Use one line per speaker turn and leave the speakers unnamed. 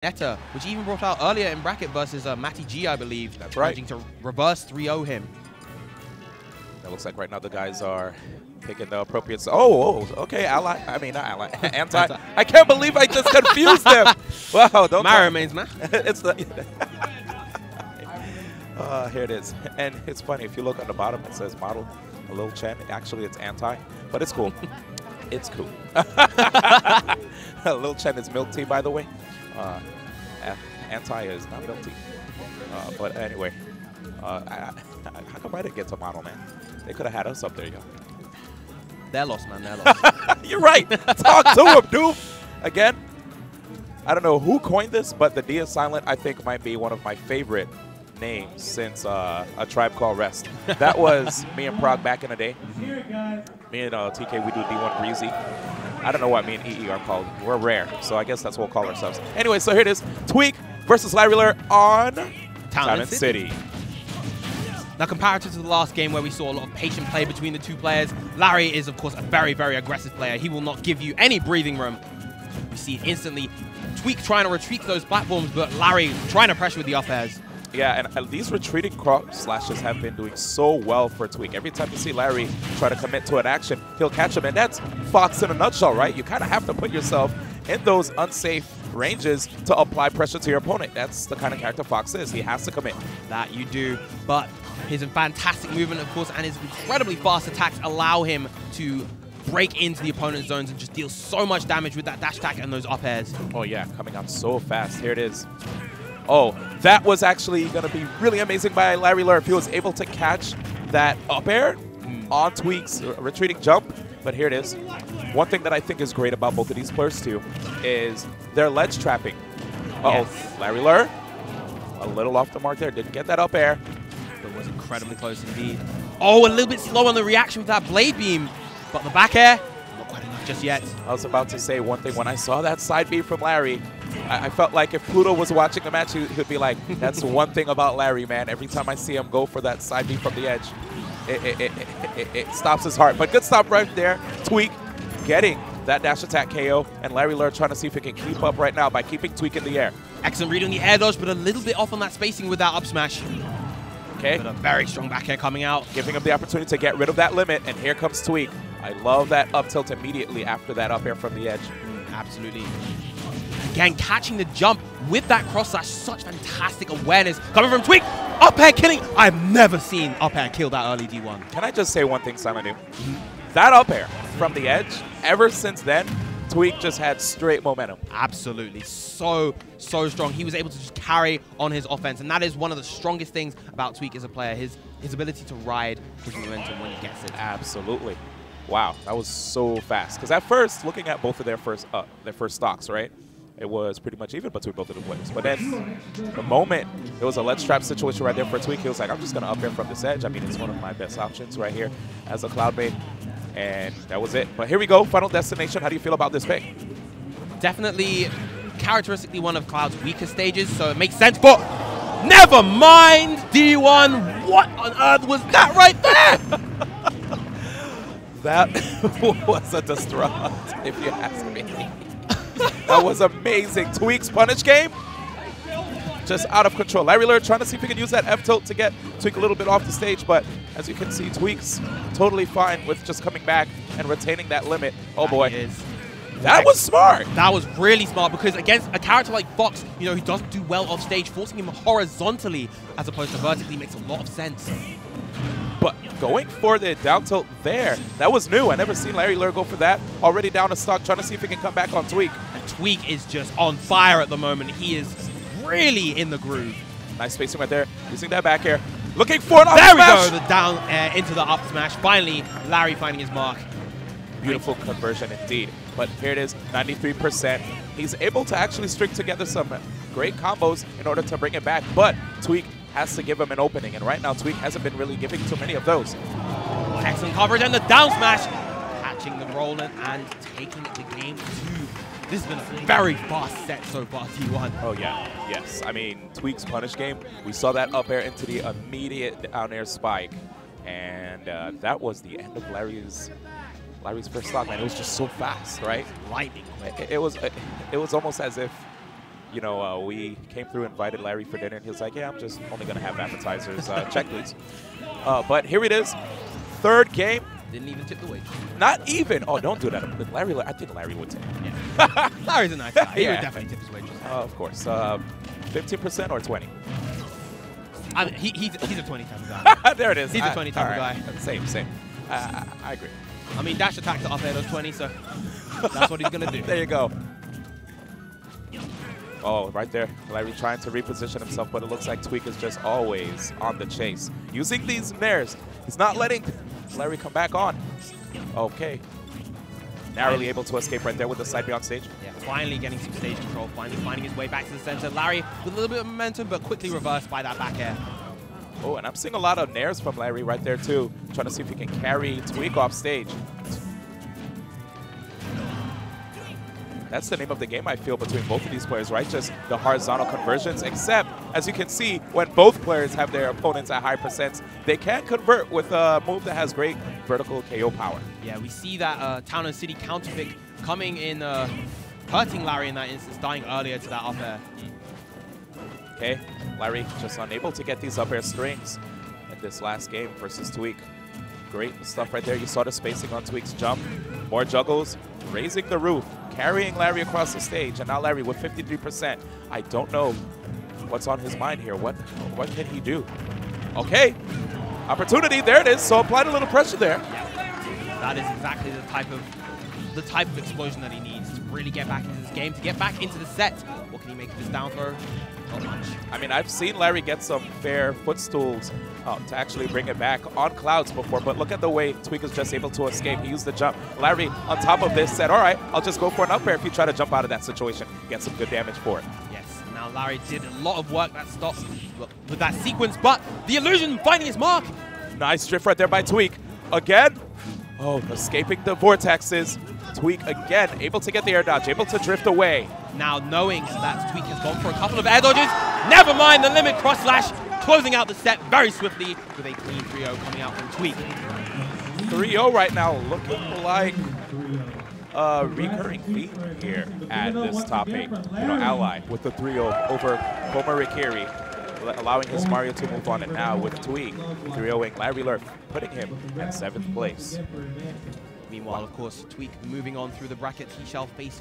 Netta, which he even brought out earlier in bracket versus Matty G, I believe.
That's right.
Managing to reverse 3-0 him.
It looks like right now the guys are picking the appropriate. Oh, okay, ally. I mean, not ally. Anti. I can't believe I just confused them. Wow, don't.
Mara means man.
It's the. Here it is, and it's funny if you look at the bottom, it says model a little Chen. Actually, it's anti, but it's cool. It's cool. Lil Chen is milk tea, by the way. Anti is not milk tea. But anyway, how come I didn't get to model, man? They could have had us up there, yo.
They're lost, man. They're lost.
You're right. Talk to him, dude. Again, I don't know who coined this, but the D is silent, I think, might be one of my favorite names since A Tribe Called Rest. That was me and Prague back in the day. Me and TK, we do D1 Breezy. I don't know what me and EE are called. We're rare, so I guess that's what we'll call ourselves. Anyway, so here it is. Tweek versus Larry Lurr on Town and City.
Now, comparative to the last game where we saw a lot of patient play between the two players, Larry is, of course, a very, very aggressive player. He will not give you any breathing room. We see instantly Tweek trying to retreat those platforms, but Larry trying to pressure with the up airs.
Yeah, and these retreating crop slashes have been doing so well for Tweek. Every time you see Larry try to commit to an action, he'll catch him. And that's Fox in a nutshell, right? You kind of have to put yourself in those unsafe ranges to apply pressure to your opponent. That's the kind of character Fox is. He has to commit.
That you do. But his fantastic movement, of course, and his incredibly fast attacks allow him to break into the opponent's zones and just deal so much damage with that dash attack and those up airs.
Oh, yeah, coming out so fast. Here it is. Oh, that was actually going to be really amazing by Larry Lurr if he was able to catch that up air on Tweek's retreating jump. But here it is. One thing that I think is great about both of these players, too, is their ledge trapping.
Yes.
Larry Lurr, a little off the mark there. Didn't get that up air.
But was incredibly close indeed. Oh, a little bit slow on the reaction with that blade beam. But the back air, not quite enough just yet.
I was about to say one thing. When I saw that side beam from Larry, I felt like if Pluto was watching the match, he'd be like, that's one thing about Larry, man. Every time I see him go for that side beam from the edge, it stops his heart. But good stop right there. Tweek getting that dash attack KO, and Larry Lurr trying to see if he can keep up right now by keeping Tweek in the air.
Excellent read on the air dodge, but a little bit off on that spacing with that up smash.
Okay.
But a very strong back air coming out.
Giving him the opportunity to get rid of that limit, and here comes Tweek. I love that up tilt immediately after that up air from the edge.
Absolutely. Again, catching the jump with that cross slash, such fantastic awareness coming from Tweek. Up air killing. I've never seen up air kill that early D1.
Can I just say one thing, Simon? That up air from the edge, ever since then, Tweek just had straight momentum.
Absolutely. So strong. He was able to just carry on his offense, and that is one of the strongest things about Tweek as a player, his ability to ride his momentum when he gets it.
Absolutely. Wow, that was so fast. Because at first, looking at both of their first stocks, right, it was pretty much even between both of the players. But then the moment it was a ledge trap situation right there for Tweek, he was like, I'm just going to up air from this edge. I mean, it's one of my best options right here as a cloud bait. And that was it. But here we go, Final Destination. How do you feel about this pick?
Definitely characteristically one of Cloud's weaker stages, so it makes sense. But never mind, D1. What on earth was that right there?
That was a destruct, if you ask me. That was amazing. Tweek's punish game, just out of control. Larry Lurr trying to see if he can use that F tilt to get Tweek a little bit off the stage, but as you can see, Tweek's totally fine with just coming back and retaining that limit. Oh boy, that was smart.
That was really smart, because against a character like Fox, you know, who doesn't do well off stage, forcing him horizontally as opposed to vertically makes a lot of sense.
But going for the down tilt there, that was new. I never seen Larry Lurr go for that. Already down a stock, trying to see if he can come back on Tweek.
And Tweek is just on fire at the moment. He is really in the groove.
Nice spacing right there. Using that back air. Looking for an up
there
smash.
There we go, the down air into the up smash. Finally, Larry finding his mark.
Beautiful conversion indeed. But here it is, 93%. He's able to actually string together some great combos in order to bring it back. But Tweek has to give him an opening. And right now, Tweek hasn't been really giving too many of those.
Excellent coverage and the down smash. Catching the Roland and taking the game to. This has been a very fast set so far, T1.
Oh, yeah. Yes. I mean, Tweek's punish game, we saw that up air into the immediate down air spike. And that was the end of Larry's first stock, man. It was just so fast, right?
Lightning quick.
It was almost as if you know, we came through, invited Larry for dinner, and he was like, yeah, I'm just only going to have appetizers. Check, please. But here it is. Third game.
Didn't even tip the wage.
Not even. Oh, don't do that. Larry, I think Larry would tip.
Yeah. Larry's a nice guy. He
Yeah.
would definitely tip his wages.
Of course. 15% or 20?
I mean, he's a 20 type of guy.
There it is.
He's a 20 type of
right.
guy.
Same. I agree.
I mean, dash attack to up air those 20, so that's what he's going to do.
There you go. Oh, right there. Larry trying to reposition himself, but it looks like Tweek is just always on the chase. Using these nairs. He's not letting Larry come back on. Okay. Narrowly able to escape right there with the side B on stage.
Yeah, finally getting some stage control, finally finding his way back to the center. Larry with a little bit of momentum, but quickly reversed by that back air.
Oh, and I'm seeing a lot of nairs from Larry right there, too. Trying to see if he can carry Tweek off stage. That's the name of the game, I feel, between both of these players, right? Just the horizontal conversions, except, as you can see, when both players have their opponents at high percents, they can convert with a move that has great vertical KO power.
Yeah, we see that Town and City counter pick coming in, hurting Larry in that instance, dying earlier to that up air.
Okay, Larry just unable to get these up air strings in this last game versus Tweek. Great stuff right there. You saw the spacing on Tweek's jump. More juggles, raising the roof, carrying Larry across the stage, and now Larry with 53%. I don't know what's on his mind here. What can he do? Okay, opportunity. There it is. So applied a little pressure there.
Yeah, that is exactly the type of explosion that he needs to really get back into this game, to get back into the set. What can he make of his down throw? Not much. I
mean, I've seen Larry get some fair footstools to actually bring it back on clouds before, but look at the way Tweek is just able to escape. He used the jump. Larry, on top of this, said, all right, I'll just go for an up air if you try to jump out of that situation. Get some good damage for it.
Yes, now Larry did a lot of work that stops with that sequence, but the illusion finding his mark.
Nice drift right there by Tweek. Again. Oh, escaping the vortexes. Tweek again, able to get the air dodge, able to drift away.
Now knowing that Tweek has gone for a couple of air dodges, never mind the limit cross slash, closing out the set very swiftly with a clean 3-0 coming out from Tweek.
3-0 right now, looking like a recurring theme here at this top 8. You know, Ally with the 3-0 over Homer Rikiri, allowing his Mario to move on, and now with Tweek 3-0ing Larry Lurr, putting him at 7th place.
Meanwhile, of course, Tweek moving on through the brackets. He shall face